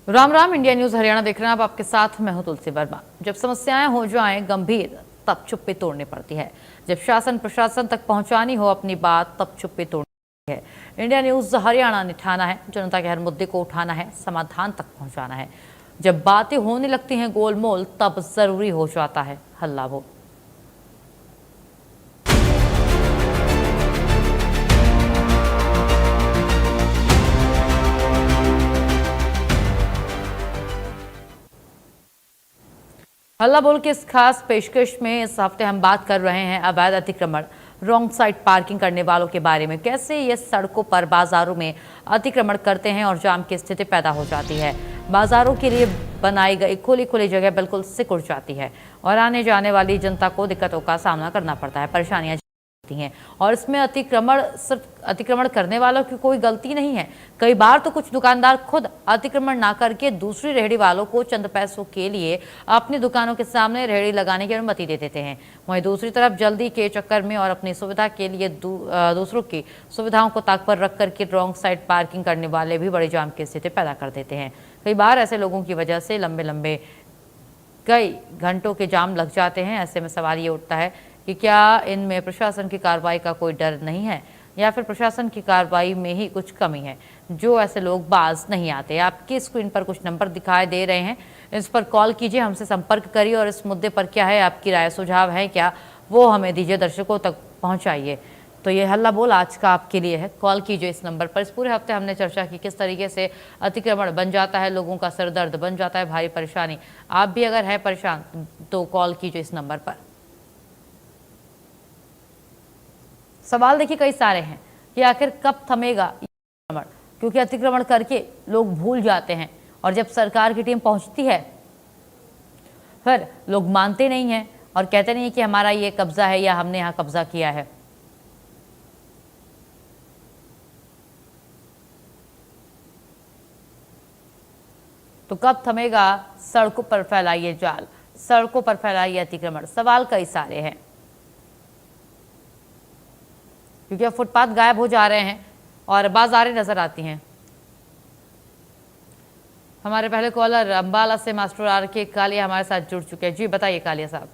Ram Ram. India news Haryana देख रहे हैं आप, आपके साथ मैं हूं तुलसी वर्मा। जब समस्याएं हो जाएं गंभीर तब चुप्पी तोड़नी पड़ती है। जब शासन प्रशासन तक पहुंचानी हो अपनी बात तब चुप्पी तोड़नी है। इंडिया न्यूज हरियाणा ने ठाना है जनता के हर मुद्दे को उठाना है, समाधान तक पहुंचाना है। जब बातें होने लगती हैं गोलमोल तब जरूरी हो जाता है हल्ला बोल। हल्ला बोल के इस खास पेशकश में इस हफ्ते हम बात कर रहे हैं अवैध अतिक्रमण, रॉन्ग साइड पार्किंग करने वालों के बारे में। कैसे ये सड़कों पर, बाजारों में अतिक्रमण करते हैं और जाम की स्थिति पैदा हो जाती है। बाजारों के लिए बनाई गई खुली जगह बिल्कुल सिकुड़ जाती है और आने जाने वाली जनता को दिक्कतों का सामना करना पड़ता है, परेशानियां हैं। और इसमें सिर्फ अतिक्रमण करने वालों की कोई गलती नहीं है। कई बार तो कुछ दुकानदार खुद अतिक्रमण ना करके दूसरी रेहड़ी वालों को चंद पैसों के लिए अपनी दुकानों के सामने रेहड़ी लगाने की अनुमति दे देते हैं। वहीं दूसरी तरफ जल्दी के चक्कर में और अपनी सुविधा के लिए दूसरों की सुविधाओं को ताक पर रख करके रॉन्ग साइड पार्किंग करने वाले भी बड़ी जाम की स्थिति पैदा कर देते हैं। कई बार ऐसे लोगों की वजह से लंबे कई घंटों के जाम लग जाते हैं। ऐसे में सवाल ये उठता है कि क्या इनमें प्रशासन की कार्रवाई का कोई डर नहीं है या फिर प्रशासन की कार्रवाई में ही कुछ कमी है जो ऐसे लोग बाज नहीं आते। आपकी स्क्रीन पर कुछ नंबर दिखाई दे रहे हैं, इस पर कॉल कीजिए, हमसे संपर्क करिए और इस मुद्दे पर क्या है आपकी राय, सुझाव है क्या, वो हमें दीजिए, दर्शकों तक पहुंचाइए। तो ये हल्ला बोल आज का आपके लिए है। कॉल कीजिए इस नंबर पर। इस पूरे हफ्ते हमने चर्चा की किस तरीके से अतिक्रमण बन जाता है, लोगों का सिर दर्द बन जाता है, भारी परेशानी। आप भी अगर है परेशान तो कॉल कीजिए इस नंबर पर। सवाल देखिए कई सारे हैं कि आखिर कब थमेगा अतिक्रमण, क्योंकि अतिक्रमण करके लोग भूल जाते हैं और जब सरकार की टीम पहुंचती है फिर लोग मानते नहीं हैं और कहते नहीं कि हमारा ये कब्जा है या हमने यहां कब्जा किया है। तो कब थमेगा सड़कों पर फैलाइए जाल, सड़कों पर फैलाइए अतिक्रमण। सवाल कई सारे हैं क्योंकि अब फुटपाथ गायब हो जा रहे हैं और बाजारें नजर आती हैं। हमारे पहले कॉलर अंबाला से मास्टर आर के कालिया हमारे साथ जुड़ चुके हैं। जी बताइए कालिया साहब।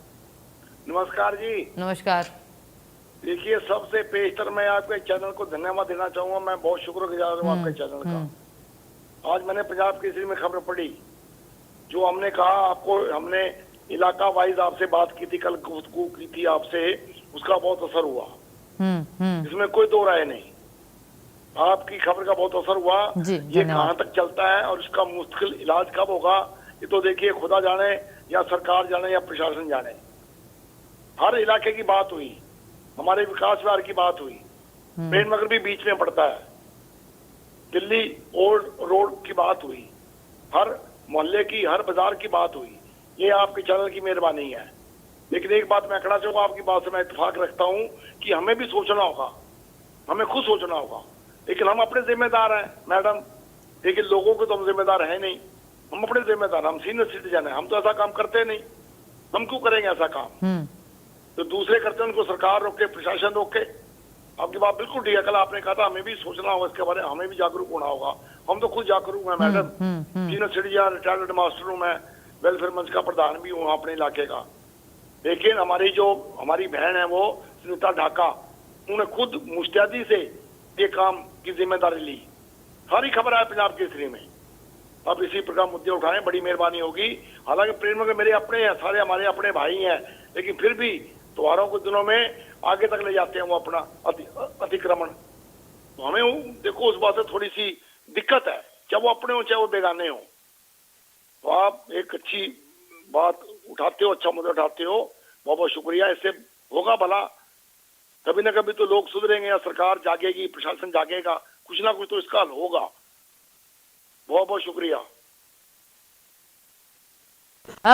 नमस्कार जी। नमस्कार। देखिए, सबसे पेशतर मैं आपके चैनल को धन्यवाद देना चाहूंगा। मैं बहुत शुक्रगुजार हूँ आपके चैनल का। आज मैंने पंजाब केसरी में खबर पढ़ी, जो हमने कहा आपको, हमने इलाका वाइज आपसे बात की थी, कल गुफ्तगू की थी आपसे, उसका बहुत असर हुआ। इसमें कोई दो राय नहीं। आपकी खबर का बहुत असर हुआ। ये कहाँ तक चलता है और इसका मुश्किल इलाज कब होगा, ये तो देखिए खुदा जाने या सरकार जाने या प्रशासन जाने। हर इलाके की बात हुई, हमारे विकास विभाग की बात हुई, प्रेम नगर भी बीच में पड़ता है, दिल्ली ओल्ड रोड की बात हुई, हर मोहल्ले की, हर बाजार की बात हुई। ये आपके चैनल की मेहरबानी है। लेकिन एक बात मैं कहना चाहूंगा, आपकी बात से मैं इत्तेफाक रखता हूं कि हमें भी सोचना होगा, हमें खुद सोचना होगा। लेकिन हम अपने जिम्मेदार हैं मैडम, लेकिन लोगों के तो हम जिम्मेदार है नहीं। हम अपने जिम्मेदार, हम सीनियर सिटीजन है, हम तो ऐसा काम करते नहीं। हम क्यों करेंगे ऐसा काम? तो दूसरे करते हैं, उनको सरकार रोके, प्रशासन रोके। आपकी बात बिल्कुल ठीक है। कल आपने कहा था हमें भी सोचना होगा इसके बारे में, हमें भी जागरूक होना होगा। हम तो खुद जागरूक हैं madam. Senior citizen, retired master हूँ मैं, वेलफेयर मंच का प्रधान भी हूँ अपने इलाके का। लेकिन हमारी बहन है वो सुनीता ढाका, उन्होंने खुद मुस्तैदी से ये काम की जिम्मेदारी ली। सारी खबर है पंजाब केसरी में। अब इसी प्रकार मुद्दे उठाएं, बड़ी मेहरबानी होगी। हालांकि प्रेम नगर मेरे अपने हैं, सारे हमारे अपने भाई हैं, लेकिन फिर भी त्योहारों के दिनों में आगे तक ले जाते हैं वो अपना अतिक्रमण। तो हमें देखो उस बात से थोड़ी सी दिक्कत है, चाहे वो अपने हो चाहे वो बेगाने हो। तो आप एक अच्छी बात उठाते हो, अच्छा मुद्दा उठाते हो, बहुत बहुत शुक्रिया। इससे होगा भला, कभी ना कभी तो लोग सुधरेंगे या सरकार जागेगी, प्रशासन जागेगा, कुछ ना कुछ तो इसका हल होगा। बहुत बहुत शुक्रिया।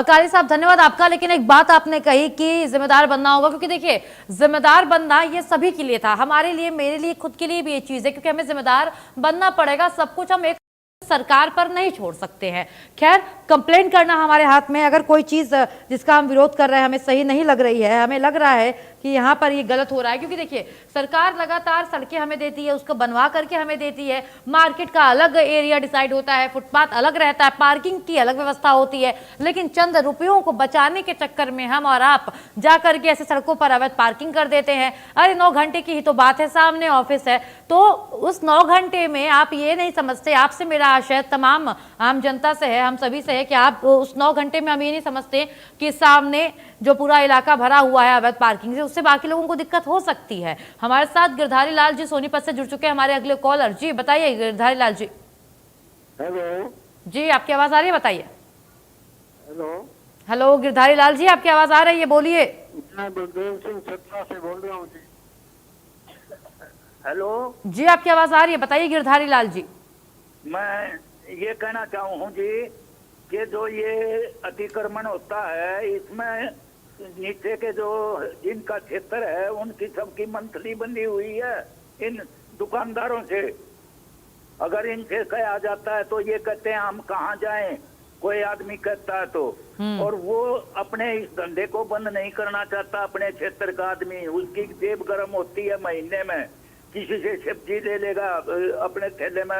काली साहब धन्यवाद आपका। लेकिन एक बात आपने कही कि जिम्मेदार बनना होगा, क्योंकि देखिए जिम्मेदार बनना ये सभी के लिए था, हमारे लिए, मेरे लिए, खुद के लिए भी ये चीज है, क्योंकि हमें जिम्मेदार बनना पड़ेगा। सब कुछ हम एक सरकार पर नहीं छोड़ सकते हैं। खैर, कंप्लेंट करना हमारे हाथ में। अगर कोई चीज जिसका हम विरोध कर रहे हैं हमें सही नहीं लग रही है, हमें लग रहा है कि यहाँ पर ये गलत हो रहा है, क्योंकि देखिए सरकार लगातार सड़कें हमें देती है, उसको बनवा करके हमें देती है, मार्केट का अलग एरिया डिसाइड होता है, फुटपाथ अलग रहता है, पार्किंग की अलग व्यवस्था होती है, लेकिन चंद रुपयों को बचाने के चक्कर में हम और आप जा करके ऐसे सड़कों पर अवैध पार्किंग कर देते हैं। अरे 9 घंटे की ही तो बात है, सामने ऑफिस है, तो उस 9 घंटे में आप ये नहीं समझते, आपसे मेरा आशय तमाम आम जनता से है, हम सभी से है कि आप उस 9 घंटे में हम ये नहीं समझते कि सामने जो पूरा इलाका भरा हुआ है अवैध पार्किंग से, उससे बाकी लोगों को दिक्कत हो सकती है। हमारे साथ गिरधारी लाल जी सोनीपत से जुड़ चुके हैं, हमारे अगले कॉलर। जी बताइए गिरधारी लाल जी। हेलो जी आपकी आवाज आ रही है, बताइए। हेलो हेलो गिरधारी लाल जी, आपकी आवाज आ रही है, बोलिए। मैं बलदेव सिंह छत्रा से बोल रहा हूँ जी। हेलो जी आपकी आवाज आ रही है, बताइए गिरधारी लाल जी। मैं ये कहना चाहूँ जी कि जो ये अतिक्रमण होता है, इसमें नीचे के जो जिनका क्षेत्र है उनकी सबकी मंथली बंधी हुई है इन दुकानदारों से। अगर इनसे कहा जाता है तो ये कहते हैं हम कहाँ जाएं, कोई आदमी कहता है तो, और वो अपने इस धंधे को बंद नहीं करना चाहता। अपने क्षेत्र का आदमी, उसकी जेब गर्म होती है, महीने में किसी से सब्जी ले लेगा, अपने थैले में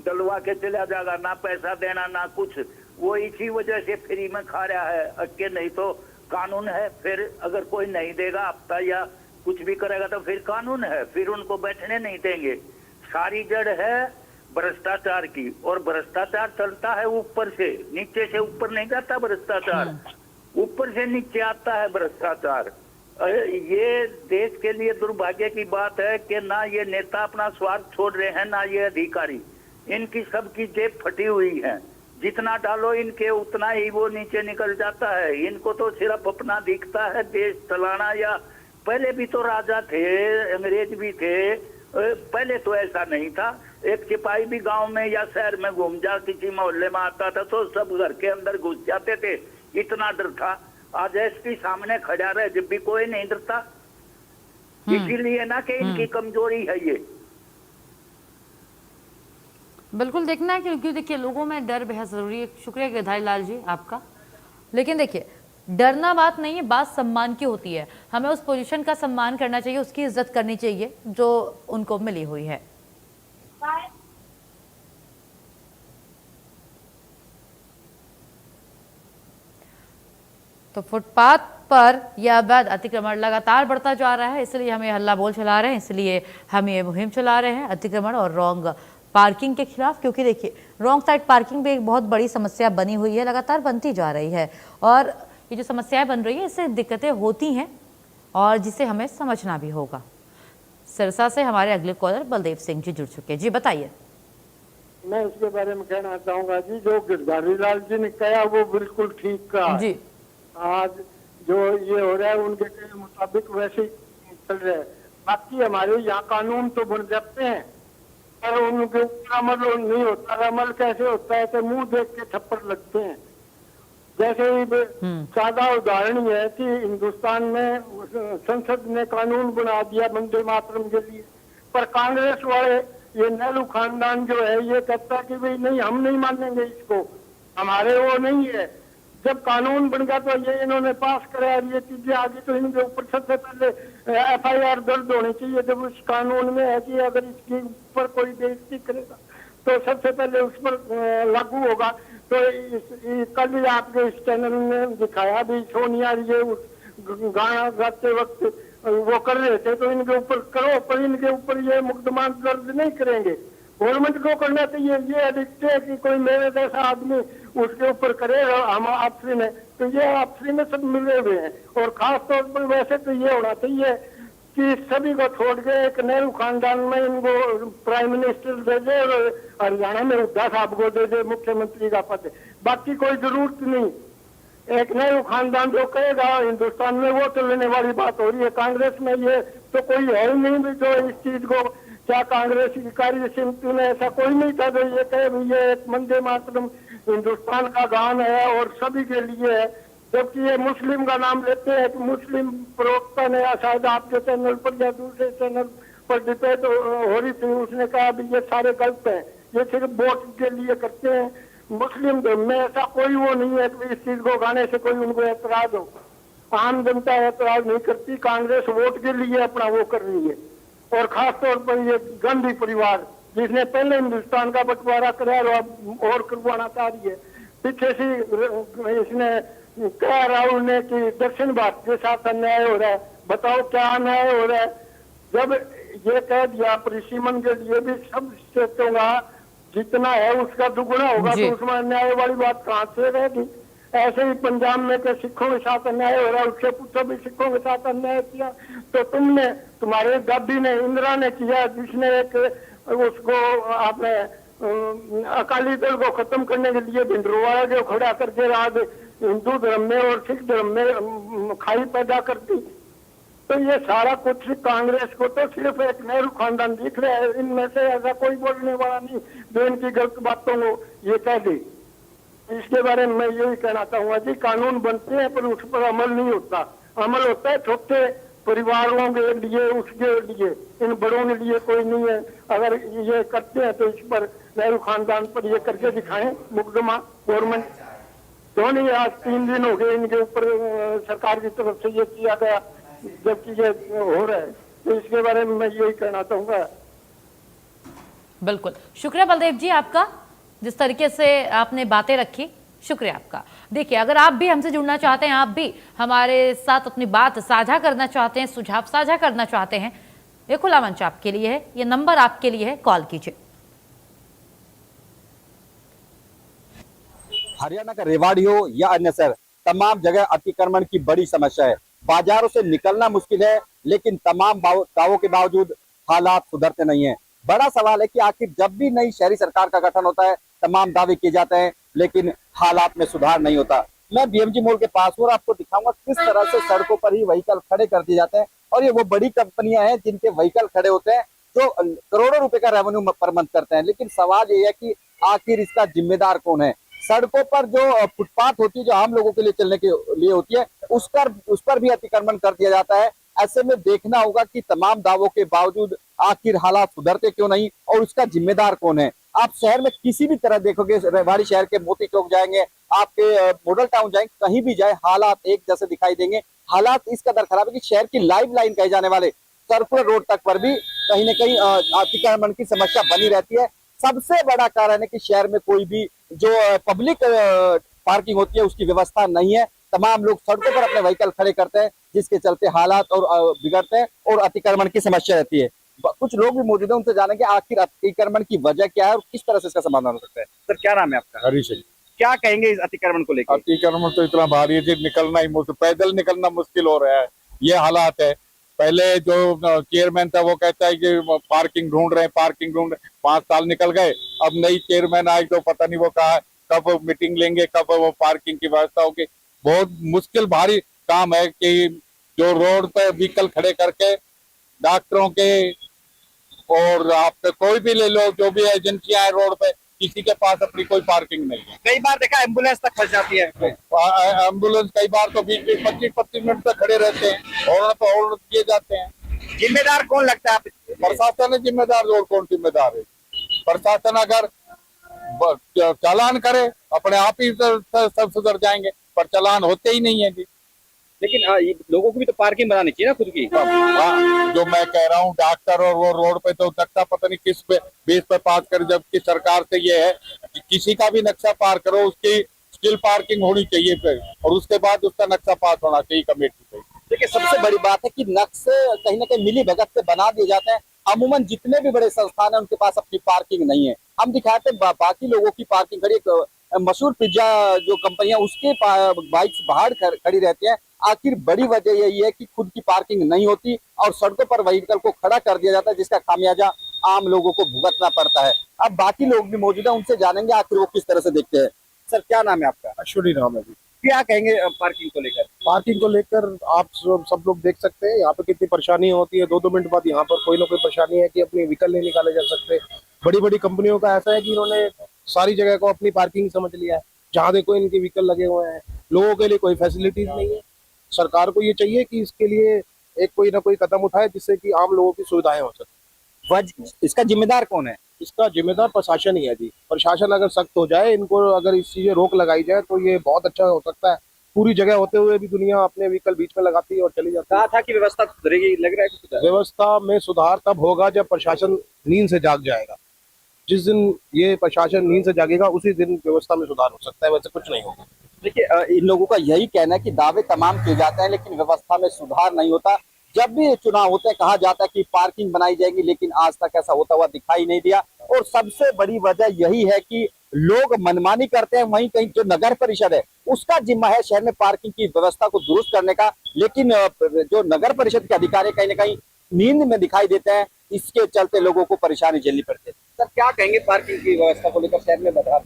डलवा के चला जाएगा, ना पैसा देना ना कुछ। वो इसी वजह से फ्री में खा रहा है। अक्के नहीं तो कानून है, फिर अगर कोई नहीं देगा हफ्ता या कुछ भी करेगा तो फिर कानून है, फिर उनको बैठने नहीं देंगे। सारी जड़ है भ्रष्टाचार की, और भ्रष्टाचार चलता है ऊपर से, नीचे से ऊपर नहीं जाता भ्रष्टाचार, ऊपर से नीचे आता है भ्रष्टाचार। ये देश के लिए दुर्भाग्य की बात है कि ना ये नेता अपना स्वार्थ छोड़ रहे हैं, ना ये अधिकारी। इनकी सबकी जेब फटी हुई है, जितना डालो इनके उतना ही वो नीचे निकल जाता है। इनको तो सिर्फ अपना दिखता है देश चलाना, या पहले भी तो राजा थे, अंग्रेज भी थे, पहले तो ऐसा नहीं था। एक सिपाही भी गांव में या शहर में घूम जा, किसी मोहल्ले में आता था तो सब घर के अंदर घुस जाते थे, इतना डर था। आज एसपी सामने खड़ा रहे जब भी कोई नहीं डरता, इसीलिए ना कि इनकी कमजोरी है ये। बिल्कुल देखना है, क्योंकि देखिए लोगों में डर बेहद जरूरी है। शुक्रिया गिरधारी लाल जी आपका। लेकिन देखिए डरना बात नहीं है, बात सम्मान की होती है। हमें उस पोजीशन का सम्मान करना चाहिए, उसकी इज्जत करनी चाहिए जो उनको मिली हुई है। तो फुटपाथ पर यह अवैध अतिक्रमण लगातार बढ़ता जा रहा है, इसलिए हम ये हल्ला बोल चला रहे हैं, इसलिए हम ये मुहिम चला रहे हैं अतिक्रमण और रॉन्ग पार्किंग के खिलाफ। क्योंकि देखिए रॉन्ग साइड पार्किंग भी एक बहुत बड़ी समस्या बनी हुई है, लगातार बनती जा रही है, और ये जो समस्याएं बन रही है इससे दिक्कतें होती हैं और जिसे हमें समझना भी होगा। सिरसा से हमारे अगले कॉलर बलदेव सिंह जी जुड़ चुके हैं। जी बताइए। मैं उसके बारे में कहना चाहूंगा जी, जो गिरधारी लाल जी ने कहा वो बिल्कुल ठीक कहा जी। आज जो ये हो रहा है उनके के मुताबिक वैसे ही चल रहा है। बाकी हमारे यहाँ कानून तो बन जाते हैं पर उनके ऊपर अमल नहीं होता। अमल कैसे होता है तो मुंह देख के थप्पड़ लगते हैं। जैसे ही सादा उदाहरण है कि हिंदुस्तान में संसद ने कानून बना दिया वंदे मातरम के लिए, पर कांग्रेस वाले ये नेहरू खानदान जो है ये कहता है कि भाई नहीं हम नहीं मानेंगे इसको, हमारे वो नहीं है। जब कानून बन गया तो ये इन्होंने पास कराया, ये चीजें आगे तो इनके ऊपर सबसे पहले FIR दर्ज होनी चाहिए। जब उस कानून में है कि अगर इसके ऊपर कोई बेइज्जती करेगा तो सबसे पहले उस पर लागू होगा। तो कल ही आपके इस चैनल ने दिखाया भी सोनिया ये गाना गाते वक्त वो कर रहे थे, तो इनके ऊपर करो, पर इनके ऊपर ये मुकदमा दर्ज नहीं करेंगे। गवर्नमेंट को करना चाहिए। ये अधिक है कि कोई मेरे जैसा आदमी उसके ऊपर करे हम आपसी में, तो ये आपसी में सब मिले हुए हैं। और खास तौर पर वैसे तो ये होना चाहिए कि सभी को छोड़ के एक नेहरू खानदान में इनको प्राइम मिनिस्टर दे दे और हरियाणा में हुड्डा साहब को दे दे मुख्यमंत्री का पद, बाकी कोई जरूरत नहीं। एक नेहरू खानदान जो कहेगा हिंदुस्तान में वो चलने वाली बात हो रही है। कांग्रेस में ये तो कोई है ही नहीं जो इस चीज को, क्या कांग्रेस की कार्य समिति में ऐसा कोई नहीं था जो ये कहे ये एक वंदे मातरम हिंदुस्तान का गान है और सभी के लिए है। जबकि ये मुस्लिम का नाम लेते हैं कि मुस्लिम प्रवक्ता ने शायद आपके चैनल पर या दूसरे चैनल पर डिबेट हो रही थी, उसने कहा भी ये सारे गलत हैं, ये सिर्फ वोट के लिए करते हैं। मुस्लिम धर्म में ऐसा कोई वो नहीं है कि इस चीज को गाने से कोई उनको एतराज हो। आम जनता ऐतराज नहीं करती, कांग्रेस वोट के लिए अपना वो कर रही है। और खास तौर पर ये गांधी परिवार जिसने पहले हिंदुस्तान का बंटवारा कराया और करवाना चाह रही है। पीछे से इसने कहा राहुल ने कि दक्षिण भारत के साथ अन्याय हो रहा है। बताओ क्या अन्याय हो रहा है? जब ये कह दिया परिसीमन के लिए भी सब क्षेत्रों का जितना है उसका दुगुना होगा तो उसमें अन्याय वाली बात कहाँ से रहेगी? ऐसे ही पंजाब में के सिखों के साथ अन्याय हो रहा है, उससे पूछो भी सिखों के साथ अन्याय किया तो तुमने, तुम्हारे दादी ने, इंदिरा ने किया, जिसने एक उसको आपने अकाली दल को खत्म करने के लिए भिंडरवाला को खड़ा करके आज हिंदू धर्म में और सिख धर्म में खाई पैदा करती। तो ये सारा कुछ कांग्रेस को तो सिर्फ एक नेहरू खानदान दिख रहा है। इनमें से ऐसा कोई बोलने वाला नहीं जो इनकी गलत बातों को ये कह दे। इसके बारे में मैं यही कहना चाहूंगा जी, कानून बनते हैं पर उस पर अमल नहीं होता। अमल होता है छोटे परिवारों के लिए, उसके लिए, इन बड़ों के लिए कोई नहीं है। अगर ये करते हैं तो इस पर नेहरू खानदान पर ये करके दिखाएं मुकदमा गवर्नमेंट। तो नहीं, आज 3 दिन हो गए इनके ऊपर सरकार की तरफ से ये किया गया जबकि ये हो रहा है। तो इसके बारे में मैं यही कहना चाहूंगा। बिल्कुल, शुक्रिया बलदेव जी आपका, जिस तरीके से आपने बातें रखी, शुक्रिया आपका। देखिए, अगर आप भी हमसे जुड़ना चाहते हैं, आप भी हमारे साथ अपनी बात साझा करना चाहते हैं, सुझाव साझा करना चाहते हैं, ये खुला मंच आपके लिए है, ये नंबर आपके लिए है, कॉल कीजिए। हरियाणा का रेवाड़ी हो या अन्य शहर, तमाम जगह अतिक्रमण की बड़ी समस्या है। बाजारों से निकलना मुश्किल है, लेकिन तमाम दावों के बावजूद हालात सुधरते नहीं है। बड़ा सवाल है कि आखिर जब भी नई शहरी सरकार का गठन होता है, तमाम दावे किए जाते हैं, लेकिन हालात में सुधार नहीं होता। मैं बीएमजी मॉल के पास हूँ और आपको दिखाऊंगा किस तरह से सड़कों पर ही व्हीकल खड़े कर दिए जाते हैं। और ये वो बड़ी कंपनियां हैं जिनके व्हीकल खड़े होते हैं, जो करोड़ों रुपए का रेवेन्यू प्रबंध करते हैं। लेकिन सवाल ये है कि आखिर इसका जिम्मेदार कौन है? सड़कों पर जो फुटपाथ होती है, जो आम लोगों के लिए चलने के लिए होती है, उस पर भी अतिक्रमण कर दिया जाता है। ऐसे में देखना होगा कि तमाम दावों के बावजूद आखिर हालात सुधरते क्यों नहीं और उसका जिम्मेदार कौन है। आप शहर में किसी भी तरह देखोगे, रेवाड़ी शहर के मोती चौक जाएंगे, आपके मॉडल टाउन जाएंगे, कहीं भी जाए हालात एक जैसे दिखाई देंगे। हालात इस कदर खराब है कि शहर की लाइफ लाइन कहे जाने वाले सर्कुलर रोड तक पर भी कहीं न कहीं अतिक्रमण की समस्या बनी रहती है। सबसे बड़ा कारण है कि शहर में कोई भी जो पब्लिक पार्किंग होती है उसकी व्यवस्था नहीं है। तमाम लोग सड़कों पर अपने व्हीकल खड़े करते हैं, जिसके चलते हालात और बिगड़ते हैं और अतिक्रमण की समस्या रहती है। कुछ लोग भी मौजूद हैं, उनसे जानेंगे आखिर अतिक्रमण की वजह क्या है और किस तरह से इसका समाधान हो सकता है। सर, क्या नाम है आपका? हरी सिंह। क्या कहेंगे इस अतिक्रमण को लेकर? अतिक्रमण तो इतना भारी है जी, निकलना ही मुश्किल, पैदल निकलना मुश्किल हो रहा है। ये हालात है। पहले जो चेयरमैन था वो कहता है कि पार्किंग ढूंढ रहे हैं, पार्किंग ढूंढ रहे हैं। 5 साल निकल गए, अब नई चेयरमैन आई तो पता नहीं वो कहा कब मीटिंग लेंगे, कब वो पार्किंग की व्यवस्था होगी। बहुत मुश्किल भारी काम है कि जो रोड पे व्हीकल खड़े करके डॉक्टरों के और आप कोई भी ले लो, जो भी एजेंसियां हैं रोड पे, किसी के पास अपनी कोई पार्किंग नहीं है। कई बार देखा एम्बुलेंस तक फंस जाती है। एम्बुलेंस कई बार तो 20-20, 25-25 मिनट तक खड़े रहते हैं और किए जाते हैं। जिम्मेदार कौन लगता है? प्रशासन है जिम्मेदार और कौन जिम्मेदार है? प्रशासन अगर चालान करे अपने आप ही सब सुधर जाएंगे, पर चालान होते ही नहीं है जी। लेकिन लोगों को भी तो पार्किंग बनानी चाहिए ना खुद की। जो मैं कह रहा हूँ, डॉक्टर और वो रोड पे तो नक्शा पता नहीं किस पे बेस पे पास करे, जबकि सरकार से ये है कि किसी का भी नक्शा पार करो, उसकी स्किल पार्किंग होनी चाहिए फिर, और उसके बाद उसका नक्शा पास होना चाहिए कमेटी से। देखिए, सबसे बड़ी बात है कि नक्शे कहीं ना कहीं मिली भगत से बना दिए जाते हैं। अमूमन जितने भी बड़े संस्थान है उनके पास अपनी पार्किंग नहीं है। हम दिखाते हैं बाकी लोगों की पार्किंग खड़ी, मशहूर पिज्जा जो कंपनी है उसके बाइक्स बाहर खड़ी रहती है। आखिर बड़ी वजह यही है कि खुद की पार्किंग नहीं होती और सड़कों पर व्हीकल को खड़ा कर दिया जाता है, जिसका खामियाजा आम लोगों को भुगतना पड़ता है। अब बाकी लोग भी मौजूद है, उनसे जानेंगे आखिर वो किस तरह से देखते हैं। सर, क्या नाम है आपका? अश्विनी नाम है जी। क्या कहेंगे पार्किंग को लेकर? पार्किंग को लेकर आप सब लोग देख सकते हैं यहाँ पे कितनी परेशानी होती है। 2-2 मिनट बाद यहाँ पर कोई ना कोई परेशानी है कि अपनी व्हीकल नहीं निकाले जा सकते। बड़ी बड़ी कंपनियों का ऐसा है कि इन्होंने सारी जगह को अपनी पार्किंग समझ लिया है। जहाँ देखो इनके व्हीकल लगे हुए हैं, लोगों के लिए कोई फैसिलिटीज नहीं है। सरकार को ये चाहिए कि इसके लिए एक कोई ना कोई कदम उठाए जिससे कि आम लोगों की सुविधाएं हो सके। इसका जिम्मेदार कौन है? इसका जिम्मेदार प्रशासन ही है जी। प्रशासन अगर सख्त हो जाए, इनको अगर इस चीजें रोक लगाई जाए तो ये बहुत अच्छा हो सकता है। पूरी जगह होते हुए भी दुनिया अपने व्हीकल बीच में लगाती है और चली जाती है। कहा था कि व्यवस्था सुधरेगी, लग रहा है कि सुधर व्यवस्था में सुधार तब होगा जब प्रशासन नींद से जाग जाएगा। जिस दिन ये प्रशासन नींद से जागेगा उसी दिन व्यवस्था में सुधार हो सकता है, वैसे कुछ नहीं होगा। देखिए इन लोगों का यही कहना है कि दावे तमाम किए जाते हैं लेकिन व्यवस्था में सुधार नहीं होता। जब भी चुनाव होते हैं कहा जाता है कि पार्किंग बनाई जाएगी, लेकिन आज तक ऐसा होता हुआ दिखाई नहीं दिया। और सबसे बड़ी वजह यही है कि लोग मनमानी करते हैं। वहीं कहीं जो नगर परिषद है उसका जिम्मा है शहर में पार्किंग की व्यवस्था को दुरुस्त करने का, लेकिन जो नगर परिषद के अधिकारी कहीं ना कहीं नींद में दिखाई देते हैं। इसके चलते लोगों को परेशानी झेलनी पड़ती है। सर क्या कहेंगे पार्किंग की व्यवस्था को लेकर शहर में बदलाव?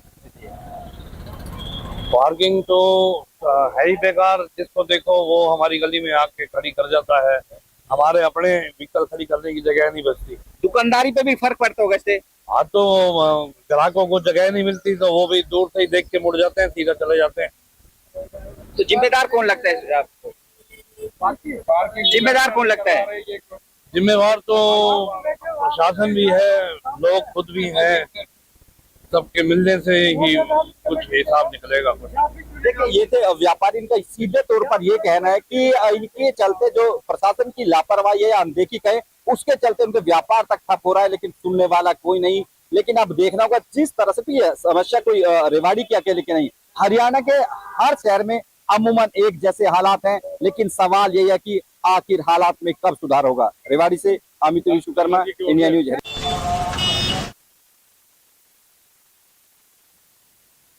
पार्किंग तो है ही बेकार, जिसको देखो वो हमारी गली में आके खड़ी कर जाता है। हमारे अपने व्हीकल खड़ी करने की जगह नहीं बचती। दुकानदारी पे भी फर्क पड़ता होगा इससे? हाँ तो ग्राहकों को जगह नहीं मिलती तो वो भी दूर से ही देख के मुड़ जाते हैं, सीधा चले जाते हैं। तो जिम्मेदार कौन लगता है आपको? जिम्मेदार कौन लगता है? जिम्मेवार तो प्रशासन भी है, लोग खुद भी हैं। सबके मिलने से ही कुछ हिसाब निकलेगा। देखिए ये थे व्यापारी, इनका सीधे तौर पर ये कहना है कि इनके चलते जो प्रशासन की लापरवाही है या अनदेखी कहे उसके चलते उनके व्यापार तक ठप हो रहा है, लेकिन सुनने वाला कोई नहीं। लेकिन अब देखना होगा जिस तरह से भी है समस्या कोई रेवाड़ी की अकेले की नहीं, हरियाणा के हर शहर में अमूमन एक जैसे हालात हैं। लेकिन सवाल ये है कि आखिर हालात में कब सुधार होगा। रेवाड़ी से अमित विश्वकर्मा, इंडिया न्यूज।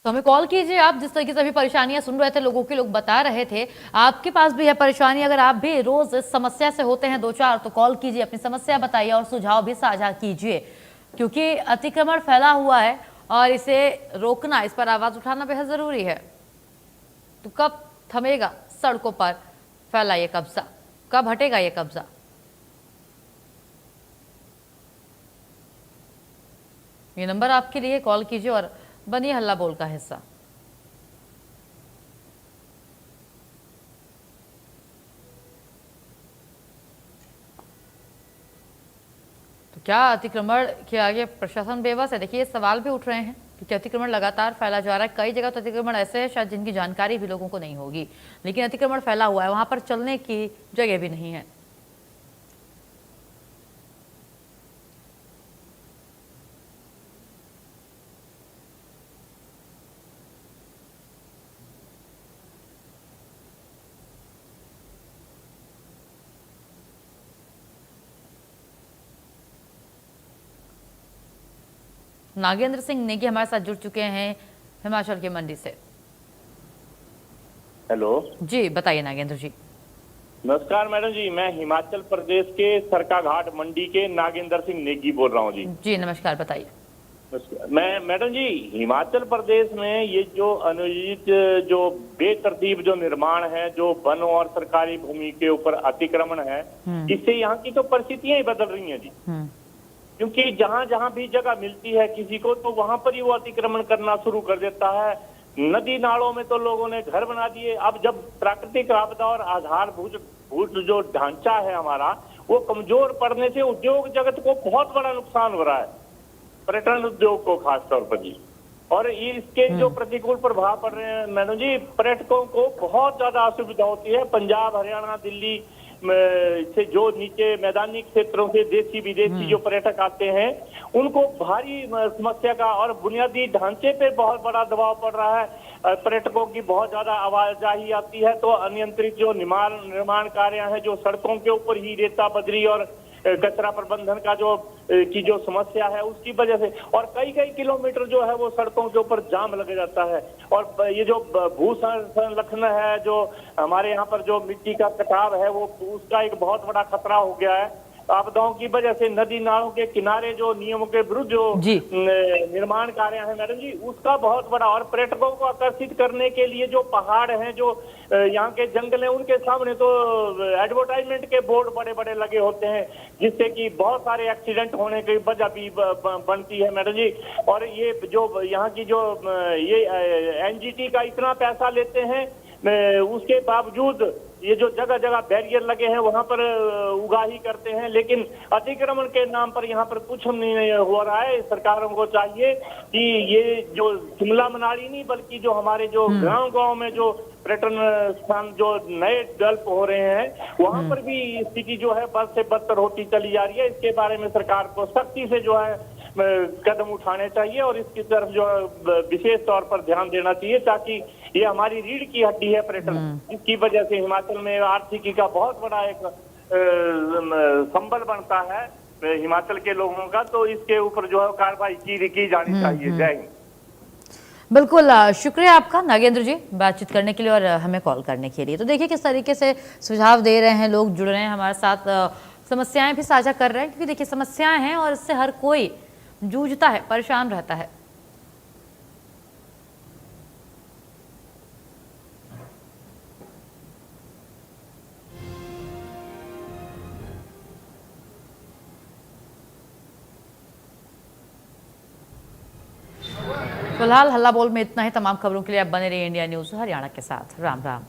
तो हमें कॉल कीजिए आप, जिस तरीके से अभी परेशानियां सुन रहे थे लोगों की, लोग बता रहे थे आपके पास भी है परेशानी। अगर आप भी रोज इस समस्या से होते हैं दो चार, तो कॉल कीजिए, अपनी समस्या बताइए और सुझाव भी साझा कीजिए, क्योंकि अतिक्रमण फैला हुआ है और इसे रोकना, इस पर आवाज उठाना बेहद जरूरी है। तो कब थमेगा सड़कों पर फैला ये कब्जा, कब हटेगा ये कब्जा? ये नंबर आपके लिए, कॉल कीजिए और बनिए हल्ला बोल का हिस्सा। तो क्या अतिक्रमण के आगे प्रशासन बेबस है? देखिए सवाल भी उठ रहे हैं क्योंकि अतिक्रमण लगातार फैला जा रहा है। कई जगह तो अतिक्रमण ऐसे है शायद जिनकी जानकारी भी लोगों को नहीं होगी, लेकिन अतिक्रमण फैला हुआ है, वहां पर चलने की जगह भी नहीं है। नागेंद्र सिंह नेगी हमारे साथ जुड़ चुके हैं हिमाचल की मंडी से। हेलो जी बताइए नागेंद्र जी। नमस्कार मैडम जी, मैं हिमाचल प्रदेश के सरकाघाट मंडी के नागेंद्र सिंह नेगी बोल रहा हूँ जी। जी नमस्कार, बताइए। मैं मैडम जी, हिमाचल प्रदेश में ये जो अनुचित जो बेतरतीब जो निर्माण है, जो वन और सरकारी भूमि के ऊपर अतिक्रमण है, इससे यहाँ की तो परिस्थितियां ही बदल रही हैं जी। क्योंकि जहाँ जहाँ भी जगह मिलती है किसी को, तो वहां पर ही वो अतिक्रमण करना शुरू कर देता है। नदी नालों में तो लोगों ने घर बना दिए। अब जब प्राकृतिक आपदा और आधारभूत जो ढांचा है हमारा वो कमजोर पड़ने से उद्योग जगत को बहुत बड़ा नुकसान हो रहा है, पर्यटन उद्योग को खासतौर पर जी। और इसके जो प्रतिकूल प्रभाव पड़ रहे हैं मैडम जी, पर्यटकों को बहुत ज्यादा असुविधा होती है। पंजाब, हरियाणा, दिल्ली से जो नीचे मैदानी क्षेत्रों से देशी विदेशी जो पर्यटक आते हैं, उनको भारी समस्या का और बुनियादी ढांचे पे बहुत बड़ा दबाव पड़ रहा है। पर्यटकों की बहुत ज्यादा आवाजाही आती है, तो अनियंत्रित जो निर्माण कार्य है, जो सड़कों के ऊपर ही रेता बजरी और कचरा प्रबंधन का जो समस्या है उसकी वजह से, और कई किलोमीटर जो है वो सड़कों के ऊपर जाम लग जाता है। और ये जो भू संरक्षण है, जो हमारे यहाँ पर जो मिट्टी का कटाव है, वो उसका एक बहुत बड़ा खतरा हो गया है। आपदाओं की वजह से नदी नालों के किनारे जो नियमों के विरुद्ध जो निर्माण कार्य है मैडम जी, उसका बहुत बड़ा, और पर्यटकों को आकर्षित करने के लिए जो पहाड़ हैं, जो यहाँ के जंगल हैं, उनके सामने तो एडवर्टाइजमेंट के बोर्ड बड़े बड़े लगे होते हैं, जिससे कि बहुत सारे एक्सीडेंट होने की वजह भी बनती है मैडम जी। और ये जो यहाँ की जो ये एनजीटी का इतना पैसा लेते हैं उसके बावजूद ये जो जगह जगह बैरियर लगे हैं वहां पर उगाही करते हैं, लेकिन अतिक्रमण के नाम पर यहाँ पर कुछ नहीं हो रहा है। सरकारों को चाहिए कि ये जो शिमला मनाली नहीं बल्कि जो हमारे जो गांव में जो पर्यटन स्थान जो नए डेवलप हो रहे हैं वहां पर भी स्थिति जो है बद से बदतर होती चली जा रही है। इसके बारे में सरकार को सख्ती से जो है कदम उठाने चाहिए और इसकी तरफ जो विशेष तौर पर ध्यान देना चाहिए, ताकि ये हमारी रीढ़ की हड्डी है पर्यटन, जिसकी वजह से हिमाचल में आर्थिकी का बहुत बड़ा एक संबल बनता है हिमाचल के लोगों का। तो इसके ऊपर जो है कार्रवाई की जानी चाहिए। जय हिंद। बिल्कुल, शुक्रिया आपका नागेंद्र जी बातचीत करने के लिए और हमें कॉल करने के लिए। तो देखिए किस तरीके से सुझाव दे रहे हैं लोग, जुड़ रहे हैं हमारे साथ, समस्याएं भी साझा कर रहे हैं, क्योंकि देखिए समस्याएं हैं और इससे हर कोई जूझता है, परेशान रहता है। फिलहाल हल्ला बोल में इतना ही। तमाम खबरों के लिए आप बने रहिए इंडिया न्यूज हरियाणा के साथ। राम राम।